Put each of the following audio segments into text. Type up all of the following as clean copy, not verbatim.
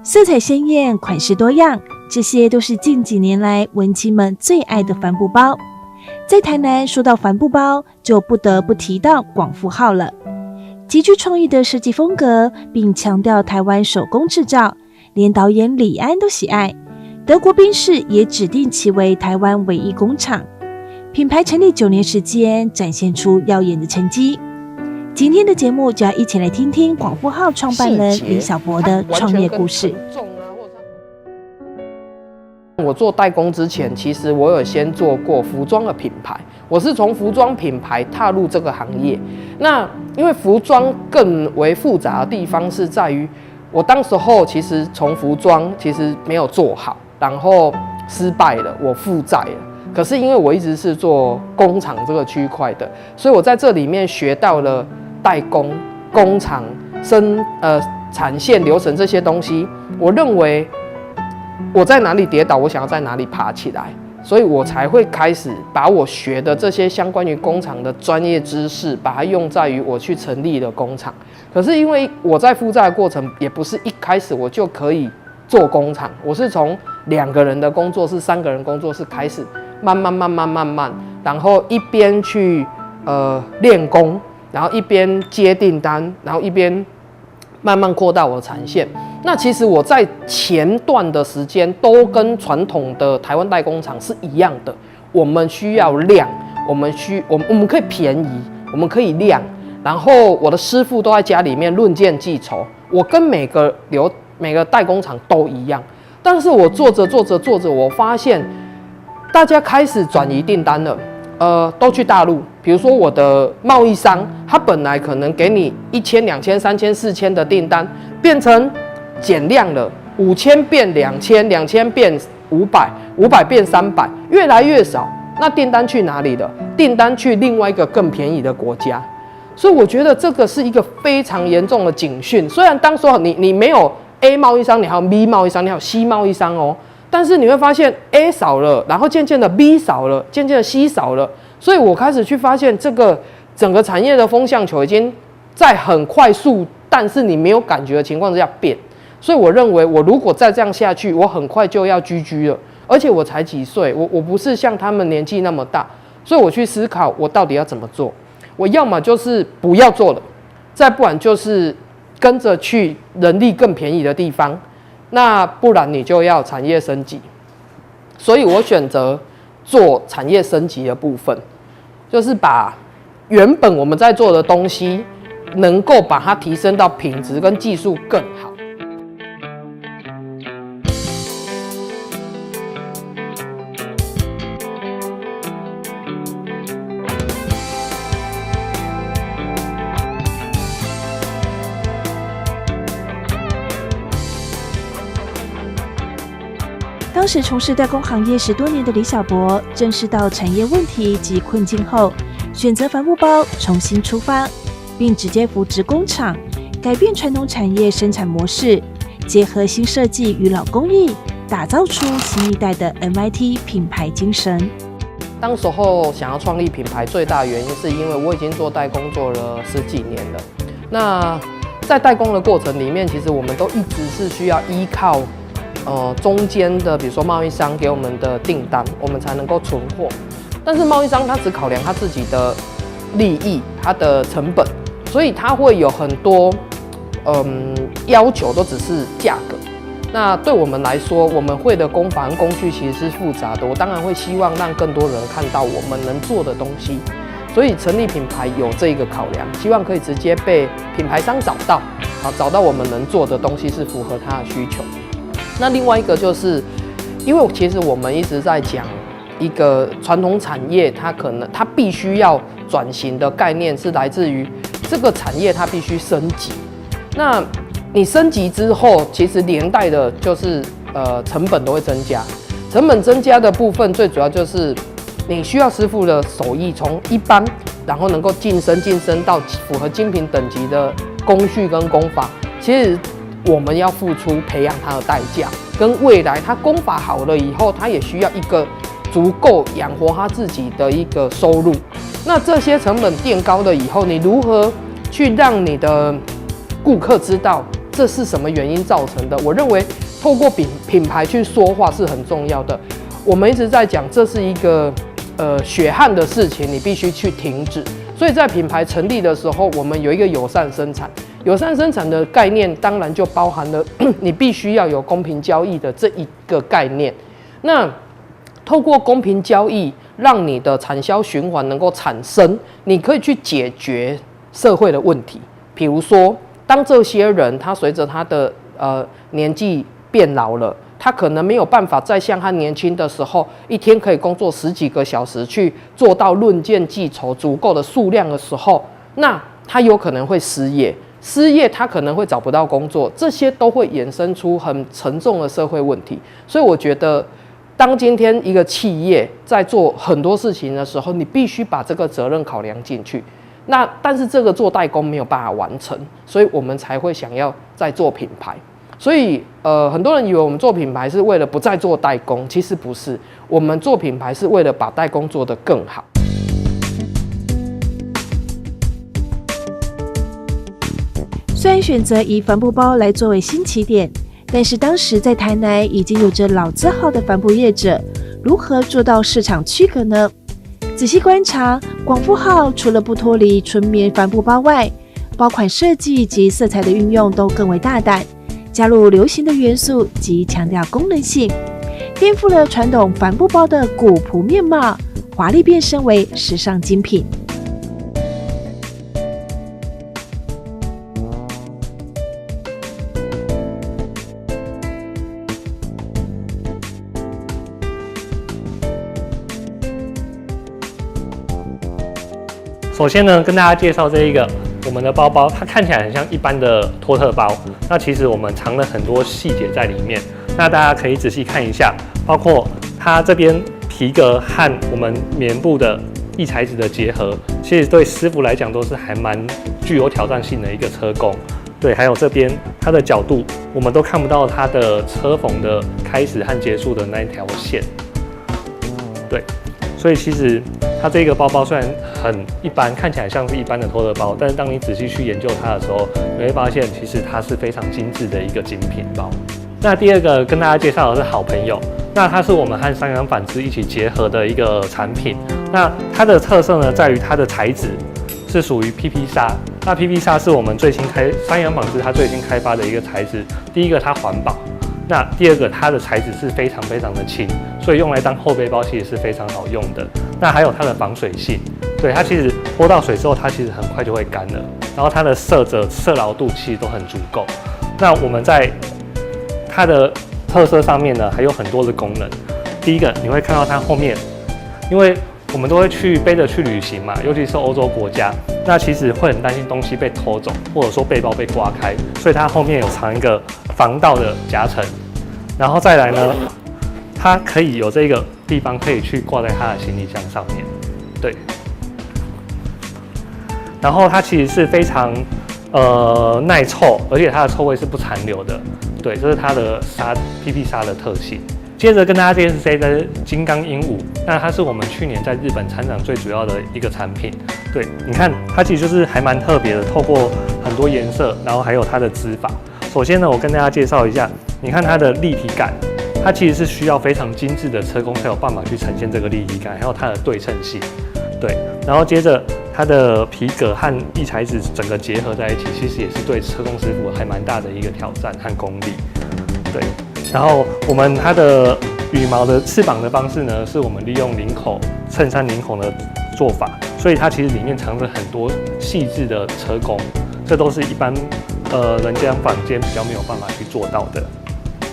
色彩鲜艳，款式多样，这些都是近几年来文青们最爱的帆布包。在台南说到帆布包，就不得不提到广富号了。极具创意的设计风格，并强调台湾手工制造，连导演李安都喜爱。德国宾士也指定其为台湾唯一工厂。品牌成立9年时间，展现出耀眼的成绩。今天的节目就要一起来听听广富号创办人李小博的创业故事。我做代工之前，其实我有先做过服装的品牌，我是从服装品牌踏入这个行业。那因为服装更为复杂的地方是在于，我当时候其实从服装其实没有做好，然后失败了，我负债了。可是因为我一直是做工厂这个区块的，所以我在这里面学到了代工、工厂、产线流程这些东西。我认为我在哪里跌倒，我想要在哪里爬起来，所以我才会开始把我学的这些相关于工厂的专业知识，把它用在于我去成立了工厂。可是因为我在负债的过程，也不是一开始我就可以做工厂，我是从2个人的工作室、3个人工作室开始，慢慢，然后一边去练功，然后一边接订单，然后一边慢慢扩大我的产线。那其实我在前段的时间都跟传统的台湾代工厂是一样的，我们需要量，我们可以便宜，我们可以量，然后我的师傅都在家里面论件计酬，我跟每个代工厂都一样。但是我做着，我发现大家开始转移订单了，都去大陆。比如说我的贸易商，他本来可能给你1000、2000、3000、4000的订单，变成减量了，5000变2000，2000变500变300，越来越少。那订单去哪里了？订单去另外一个更便宜的国家。所以我觉得这个是一个非常严重的警讯。虽然当时候你没有 A 贸易商，你还有 B 贸易商，你还有 C 贸易商哦。但是你会发现 A 少了，然后渐渐的 B 少了，渐渐的 C 少了。所以我开始去发现这个整个产业的风向球已经在很快速，但是你没有感觉的情况之下变。所以我认为，我如果再这样下去，我很快就要GG了。而且我才几岁，我不是像他们年纪那么大，所以我去思考我到底要怎么做。我要么就是不要做了，再不然就是跟着去人力更便宜的地方，那不然你就要产业升级。所以我选择做产业升级的部分，就是把原本我们在做的东西，能够把它提升到品质跟技术更好。当时从事代工行业10多年的李小博，正视到产业问题及困境后，选择帆布包重新出发，并直接扶植工厂，改变传统产业生产模式，结合新设计与老工艺，打造出新一代的 MIT 品牌精神。当时候想要创立品牌，最大的原因是因为我已经做代工做了10几年了。那在代工的过程里面，其实我们都一直是需要依靠中间的，比如说贸易商给我们的订单，我们才能够存货。但是贸易商他只考量他自己的利益，他的成本，所以他会有很多要求，都只是价格。那对我们来说，我们会的工法跟工具其实是复杂的。我当然会希望让更多人看到我们能做的东西，所以成立品牌有这个考量，希望可以直接被品牌商找到，找到我们能做的东西是符合他的需求。那另外一个就是，因为其实我们一直在讲一个传统产业，它必须要转型的概念是来自于这个产业它必须升级。那你升级之后，其实连带的就是成本都会增加。成本增加的部分，最主要就是你需要师傅的手艺从一般，然后能够晋升到符合精品等级的工序跟工法，其实我们要付出培养他的代价，跟未来他功法好了以后，他也需要一个足够养活他自己的一个收入。那这些成本垫高了以后，你如何去让你的顾客知道这是什么原因造成的？我认为透过品牌去说话是很重要的。我们一直在讲，这是一个血汗的事情，你必须去停止。所以在品牌成立的时候，我们有一个友善生产。友善生产的概念，当然就包含了你必须要有公平交易的这一个概念。那透过公平交易，让你的产销循环能够产生，你可以去解决社会的问题。比如说，当这些人他随着他的年纪变老了，他可能没有办法再像他年轻的时候，一天可以工作10几个小时，去做到论件计酬足够的数量的时候，那他有可能会失业。失业，他可能会找不到工作，这些都会衍生出很沉重的社会问题。所以我觉得，当今天一个企业在做很多事情的时候，你必须把这个责任考量进去。但是这个做代工没有办法完成，所以我们才会想要再做品牌。所以很多人以为我们做品牌是为了不再做代工，其实不是，我们做品牌是为了把代工做得更好。虽然选择以帆布包来作为新起点，但是当时在台南已经有着老字号的帆布业者，如何做到市场区隔呢？仔细观察，广富号除了不脱离纯棉帆布包外，包款设计及色彩的运用都更为大胆，加入流行的元素及强调功能性，颠覆了传统帆布包的古朴面貌，华丽变身为时尚精品。首先呢，跟大家介绍这一个我们的包包，它看起来很像一般的托特包，那其实我们藏了很多细节在里面。那大家可以仔细看一下，包括它这边皮革和我们棉布的异材质的结合，其实对师傅来讲都是还蛮具有挑战性的一个车工。对，还有这边它的角度，我们都看不到它的车缝的开始和结束的那一条线。对，所以其实它这个包包虽然很一般，看起来像是一般的托特包，但是当你仔细去研究它的时候，你会发现其实它是非常精致的一个精品包。那第二个跟大家介绍的是好朋友，那它是我们和三洋纺织一起结合的一个产品。那它的特色呢，在于它的材质是属于 PP 纱。那 PP 纱是我们三洋纺织它最新开发的一个材质。第一个它环保，那第二个它的材质是非常非常的轻，所以用来当后背包其实是非常好用的。那还有它的防水性，对，它其实泼到水之后，它其实很快就会干了。然后它的色牢度其实都很足够。那我们在它的特色上面呢，还有很多的功能。第一个，你会看到它后面，因为我们都会背着去旅行嘛，尤其是欧洲国家，那其实会很担心东西被偷走，或者说背包被刮开，所以它后面有藏一个防盗的夹层。然后再来呢，它可以有这个地方可以去挂在它的行李箱上面，对。然后它其实是非常耐臭，而且它的臭味是不残留的，对，这是它的PP 纱的特性。接着跟大家介绍这个金刚鹦鹉，那它是我们去年在日本参展最主要的一个产品。对，你看它其实就是还蛮特别的，透过很多颜色，然后还有它的织法。首先呢，我跟大家介绍一下，你看它的立体感，它其实是需要非常精致的车工才有办法去呈现这个立体感，还有它的对称性。对，然后接着它的皮革和异材质整个结合在一起，其实也是对车工师傅还蛮大的一个挑战和功力。对。然后它的羽毛的翅膀的方式呢，是我们利用衬衫领口的做法，所以它其实里面藏着很多细致的车工，这都是一般人家坊间比较没有办法去做到的。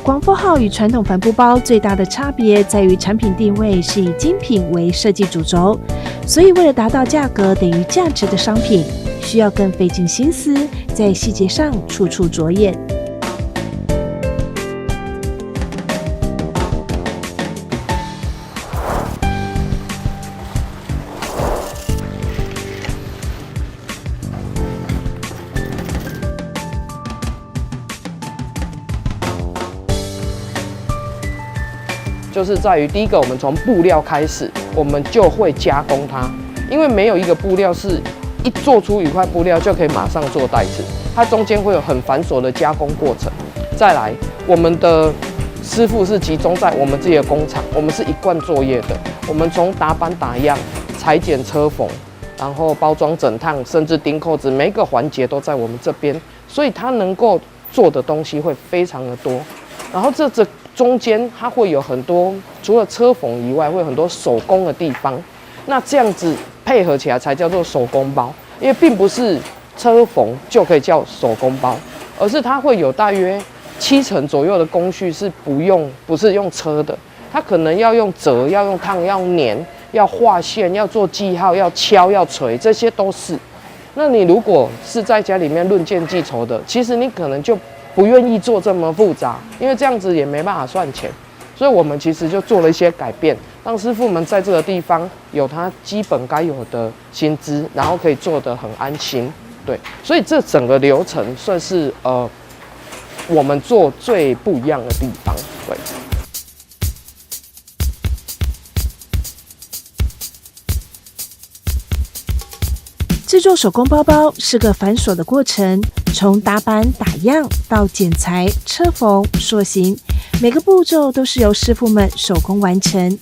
广富号与传统帆布包最大的差别在于产品定位是以精品为设计主轴，所以为了达到价格等于价值的商品，需要更费尽心思，在细节上处处着眼。就是在于第一个，我们从布料开始，我们就会加工它，因为没有一个布料是一做出一块布料就可以马上做带子。它中间会有很繁琐的加工过程。再来，我们的师傅是集中在我们自己的工厂，我们是一贯作业的。我们从打板打样、裁剪车缝，然后包装整烫，甚至钉扣子，每一个环节都在我们这边，所以它能够做的东西会非常的多。然后这中间它会有很多，除了车缝以外，会有很多手工的地方。那这样子配合起来才叫做手工包，因为并不是车缝就可以叫手工包，而是它会有大约70%左右的工序是不是用车的，它可能要用折、要用烫、要粘、要画线、要做记号、要敲、要锤，这些都是。那你如果是在家里面论件计酬的，其实你可能就不愿意做这么复杂，因为这样子也没办法算钱。所以我们其实就做了一些改变，让师傅们在这个地方有他基本该有的薪资，然后可以做得很安心。对，所以这整个流程算是我们做最不一样的地方。对。制作手工包包是个繁琐的过程，从打板打样到剪裁、车缝、塑形，每个步骤都是由师傅们手工完成，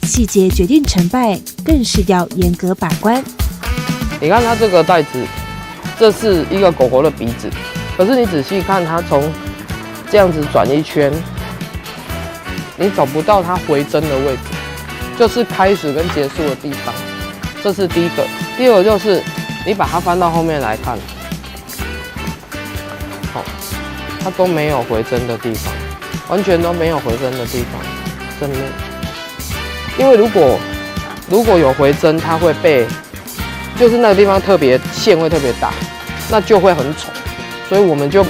细节决定成败，更是要严格把关。你看它这个袋子，这是一个狗狗的鼻子，可是你仔细看它从这样子转一圈，你找不到它回针的位置，就是开始跟结束的地方。这是第一个。第二个就是你把它翻到后面来看，好，它都没有回针的地方，完全都没有回针的地方，正面。因为如果有回针，它会被，就是那个地方线会特别大，那就会很丑，所以我们就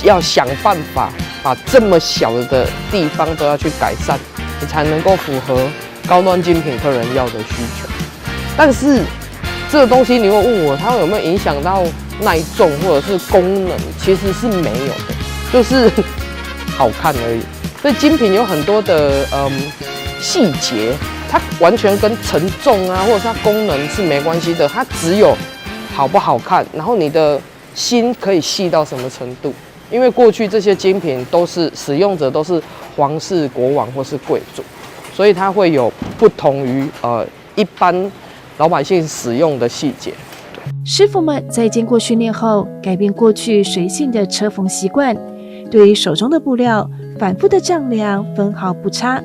要想办法把这么小的地方都要去改善，你才能够符合高端精品客人要的需求。但是这个东西你会问我，它有没有影响到耐重或者是功能？其实是没有的，就是好看而已。所以精品有很多的细节，它完全跟承重啊或者是它功能是没关系的，它只有好不好看，然后你的心可以细到什么程度。因为过去这些精品都是使用者都是皇室、国王或是贵族，所以它会有不同于一般老百姓使用的细节。师傅们在经过训练后，改变过去随性的车缝习惯，对于手中的布料反复的丈量，分毫不差，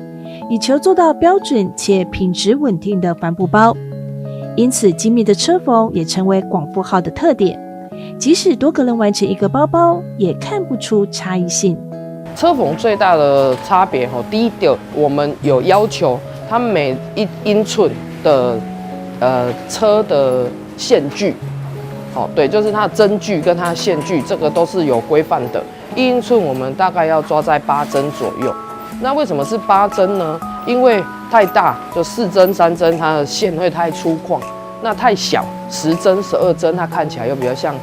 以求做到标准且品质稳定的帆布包。因此，精密的车缝也成为广富号的特点。即使多个人完成一个包包，也看不出差异性。车缝最大的差别第一个，我们有要求它每1英寸的车的线距，对，就是它的针距跟它的线距，这个都是有规范的。1英寸我们大概要抓在8针左右。那为什么是8针呢？因为太大就4针、3针，它的线会太粗犷；那太小10针、12针，它看起来又比较像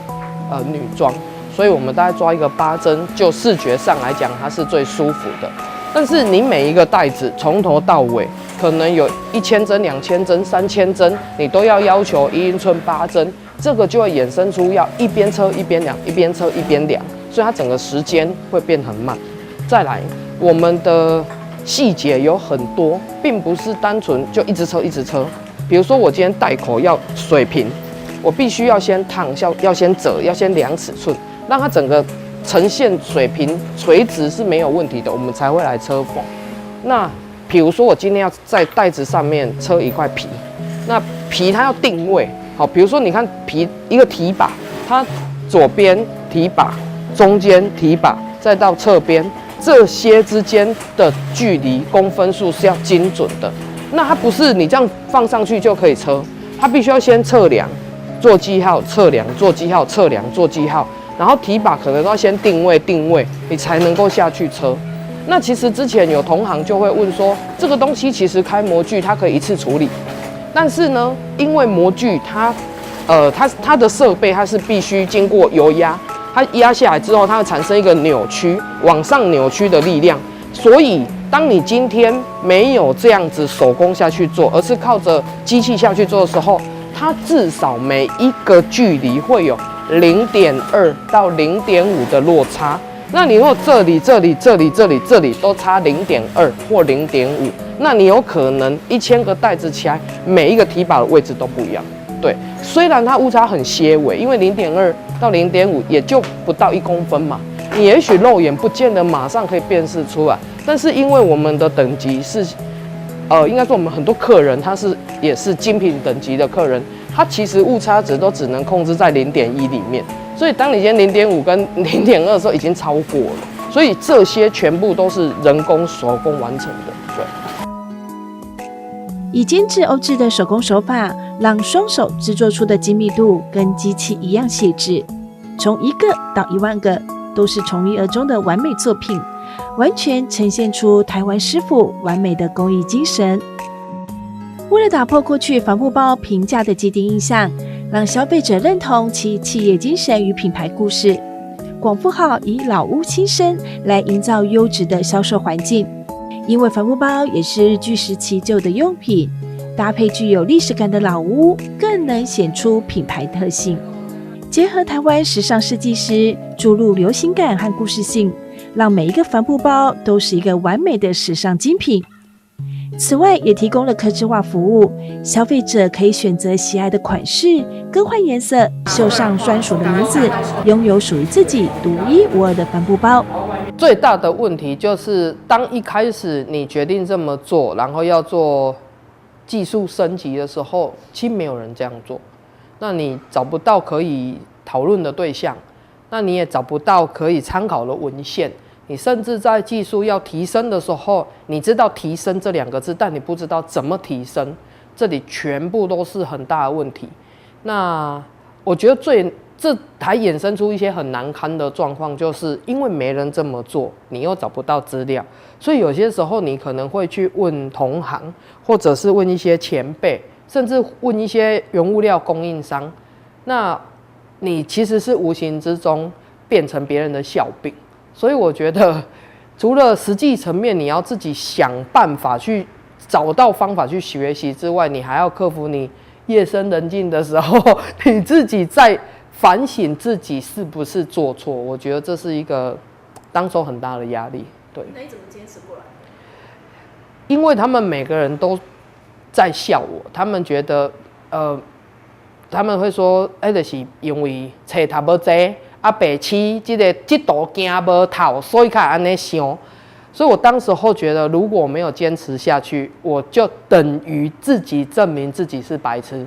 女装，所以我们大概抓一个8针，就视觉上来讲，它是最舒服的。但是你每一个袋子从头到尾，可能有1000针、2000针、3000针，你都要求1英寸8针，这个就会衍生出要一边车一边量，一边车一边量，所以它整个时间会变很慢。再来，我们的细节有很多，并不是单纯就一直车一直车。比如说我今天袋口要水平，我必须要先烫，要先折，要先量尺寸，让它整个呈现水平垂直是没有问题的，我们才会来车缝。那比如说我今天要在袋子上面车一块皮，那皮它要定位好，比如说你看皮一个提把，它左边提把，中间提把，再到侧边，这些之间的距离公分数是要精准的。那它不是你这样放上去就可以车，它必须要先测量、做记号、测量、做记号、测量、做记号。然后提把可能都要先定位，你才能够下去车。那其实之前有同行就会问说，这个东西其实开模具它可以一次处理，但是呢，因为模具它的设备它是必须经过油压，它压下来之后，它会产生一个扭曲，往上扭曲的力量。所以当你今天没有这样子手工下去做，而是靠着机器下去做的时候，它至少每一个距离会有0.2到0.5的落差。那你如果这里都差0.2或0.5，那你有可能1000个袋子起来，每一个提把的位置都不一样。对，虽然它误差很些微，因为0.2到0.5也就不到1公分嘛，你也许肉眼不见得马上可以辨识出来，但是因为我们的等级是，应该说我们很多客人他也是精品等级的客人，他其实误差值都只能控制在0.1里面。所以，当你今天0.5跟0.2的时候，已经超过了。所以这些全部都是人工手工完成的。对，以精致欧制的手工手法，让双手制作出的精密度跟机器一样细致，从1个到1万个，都是从一而终的完美作品，完全呈现出台湾师傅完美的工艺精神。为了打破过去帆布包平价的既定印象，让消费者认同其企业精神与品牌故事，广富号以老屋轻生来营造优质的销售环境。因为帆布包也是日据时期旧的用品，搭配具有历史感的老屋，更能显出品牌特性。结合台湾时尚设计师，注入流行感和故事性，让每一个帆布包都是一个完美的时尚精品。此外，也提供了客制化服务，消费者可以选择喜爱的款式，更换颜色，绣上专属的名字，拥有属于自己独一无二的帆布包。最大的问题就是，当一开始你决定这么做，然后要做技术升级的时候，其实没有人这样做。那你找不到可以讨论的对象，那你也找不到可以参考的文献。你甚至在技术要提升的时候，你知道提升这2个字，但你不知道怎么提升，这里全部都是很大的问题。那我觉得这还衍生出一些很难堪的状况，就是因为没人这么做，你又找不到资料，所以有些时候你可能会去问同行，或者是问一些前辈，甚至问一些原物料供应商，那你其实是无形之中变成别人的笑柄。所以我觉得，除了实际层面你要自己想办法去找到方法去学习之外，你还要克服你夜深人静的时候，你自己在反省自己是不是做错。我觉得这是一个当时很大的压力。对，那你怎么坚持过来？因为他们每个人都在笑我，他们觉得他们会说，就是因为册读无济。白痴，这道行无透，所以才安尼想。所以我当时候觉得，如果我没有坚持下去，我就等于自己证明自己是白痴。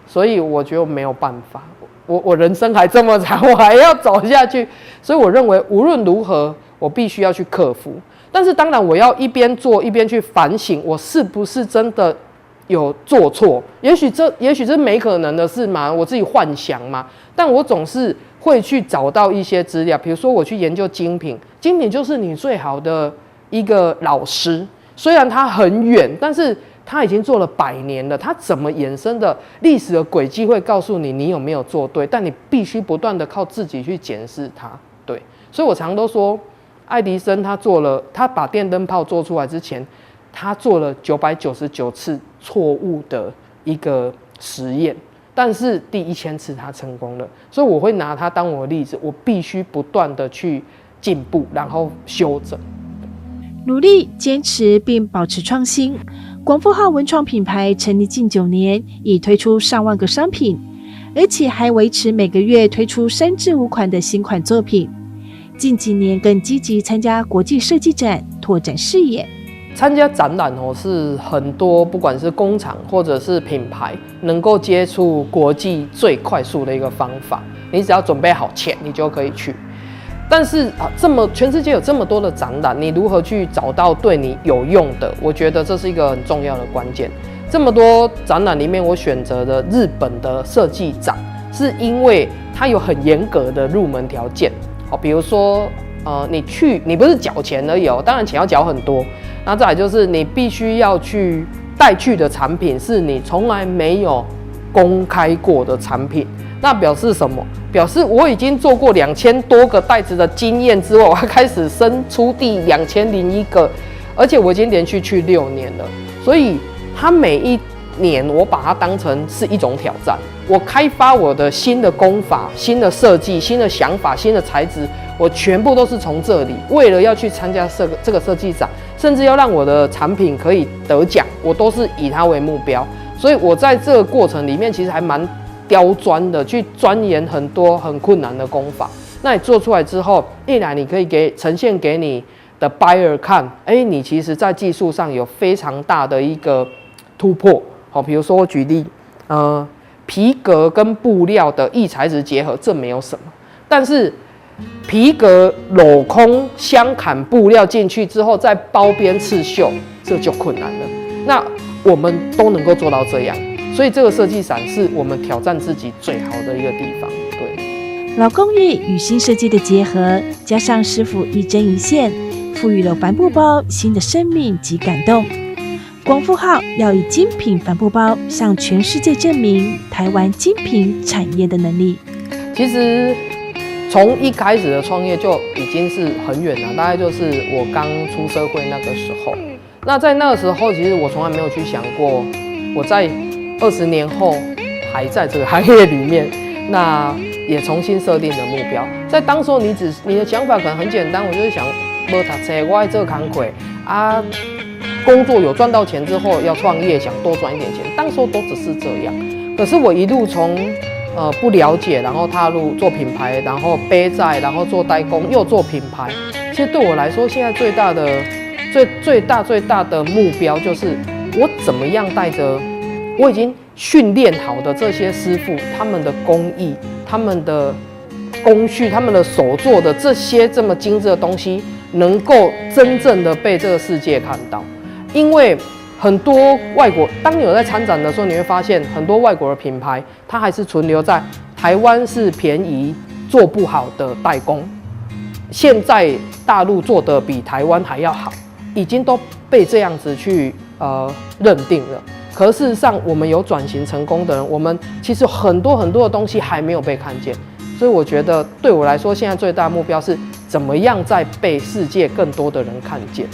所以我觉得我没有办法，我人生还这么长，我还要走下去。所以我认为无论如何，我必须要去克服。但是当然，我要一边做一边去反省，我是不是真的有做错？也许这没可能的事嘛，我自己幻想嘛。但我总是会去找到一些资料，比如说我去研究精品，精品就是你最好的一个老师。虽然它很远，但是它已经做了100年了，它怎么衍生的历史的轨迹会告诉你你有没有做对，但你必须不断的靠自己去检视它。对，所以我常都说，爱迪生他把电灯泡做出来之前，他做了999次错误的一个实验。但是第1000次他成功了，所以我会拿他当我的例子，我必须不断的去进步，然后修正，努力坚持并保持创新。广富号文创品牌成立近9年，已推出上万个商品，而且还维持每个月推出3至5款的新款作品。近几年更积极参加国际设计展，拓展视野。参加展览是很多不管是工厂或者是品牌能够接触国际最快速的一个方法。你只要准备好钱，你就可以去。但是全世界有这么多的展览，你如何去找到对你有用的？我觉得这是一个很重要的关键。这么多展览里面，我选择的日本的设计展，是因为它有很严格的入门条件。比如说你不是缴钱而已哦，当然钱要缴很多。那再来就是你必须要去带去的产品是你从来没有公开过的产品。那表示什么？表示我已经做过2000多个袋子的经验之后，我开始生出第2001个，而且我已经连续去6年了。所以它每年我把它当成是一种挑战。我开发我的新的工法、新的设计、新的想法、新的材质，我全部都是从这里。为了要去参加这个设计展，甚至要让我的产品可以得奖，我都是以它为目标。所以我在这个过程里面，其实还蛮刁钻的，去钻研很多很困难的工法。那你做出来之后，一来你可以呈现给你的 buyer 看，你其实在技术上有非常大的一个突破。好，比如说我举例，皮革跟布料的异材质结合，这没有什么。但是皮革镂空镶砍布料进去之后，再包边刺绣，这就困难了。那我们都能够做到这样，所以这个设计展是我们挑战自己最好的一个地方。对，老工艺与新设计的结合，加上师傅一针一线，赋予了帆布包新的生命及感动。广富号要以精品帆布包向全世界证明台湾精品产业的能力。其实从一开始的创业就已经是很远了，大概就是我刚出社会那个时候。那在那个时候，其实我从来没有去想过，我在20年后还在这个行业里面，那也重新设定的目标。在当时候你的想法可能很简单，我就是想，没读册，我爱做工课啊。工作有赚到钱之后要创业，想多赚一点钱，当时候都只是这样。可是我一路从不了解，然后踏入做品牌，然后背债，然后做代工，又做品牌。其实对我来说，现在最大的目标就是我怎么样带着我已经训练好的这些师傅，他们的工艺、他们的工序、他们的手做的这些这么精致的东西，能够真正的被这个世界看到。因为很多外国，当你有在参展的时候，你会发现很多外国的品牌，它还是存留在台湾是便宜做不好的代工，现在大陆做的比台湾还要好，已经都被这样子去认定了。可是事实上，我们有转型成功的人，我们其实很多的东西还没有被看见。所以我觉得对我来说，现在最大的目标是怎么样再被世界更多的人看见。